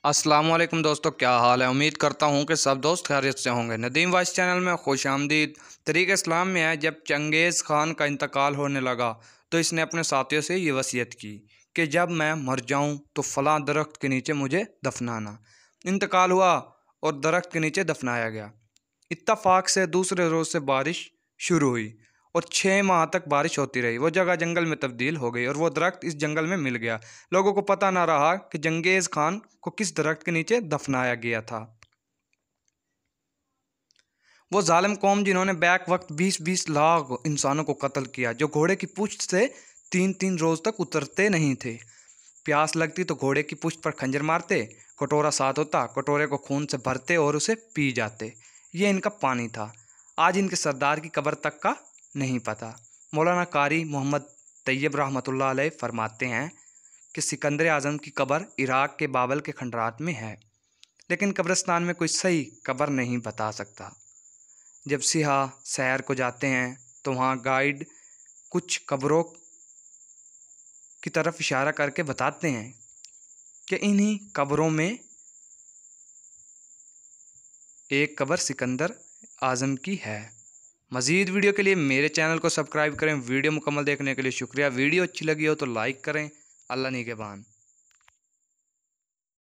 अस्सलाम वालेकुम दोस्तों, क्या हाल है। उम्मीद करता हूँ कि सब दोस्त खैरियत से होंगे। नदीम वॉइस चैनल में खुश आमदीद। तरीक़ इस्लाम में है, जब चंगेज़ ख़ान का इंतकाल होने लगा तो इसने अपने साथियों से ये वसीयत की कि जब मैं मर जाऊँ तो फ़लाँ दरख्त के नीचे मुझे दफनाना। इंतकाल हुआ और दरख्त के नीचे दफनाया गया। इत्तफाक से दूसरे रोज़ से बारिश शुरू हुई और 6 माह तक बारिश होती रही। वो जगह जंगल में तब्दील हो गई और वो दरख्त इस जंगल में मिल गया। लोगों को पता ना रहा कि चंगेज़ खान को किस दरख्त के नीचे दफनाया गया था। वो जालिम कौम जिन्होंने बैक वक्त 20-20 लाख इंसानों को कत्ल किया, जो घोड़े की पुश्त से 3-3 रोज़ तक उतरते नहीं थे। प्यास लगती तो घोड़े की पुश्त पर खंजर मारते, कटोरा साथ होता, कटोरे को खून से भरते और उसे पी जाते। ये इनका पानी था। आज इनके सरदार की कब्र तक का नहीं पता। मौलाना कारी मोहम्मद तैयब रहमतुल्लाह अलैह फरमाते हैं कि सिकंदर आज़म की कब्र इराक़ के बाबल के खंडरात में है, लेकिन कब्रिस्तान में कोई सही कब्र नहीं बता सकता। जब सियाह सैर को जाते हैं तो वहाँ गाइड कुछ कब्रों की तरफ इशारा करके बताते हैं कि इन्हीं कब्रों में एक कब्र सिकंदर आज़म की है। मज़ीद वीडियो के लिए मेरे चैनल को सब्सक्राइब करें। वीडियो मुकम्मल देखने के लिए शुक्रिया। वीडियो अच्छी लगी हो तो लाइक करें। अल्लाह निगहबान।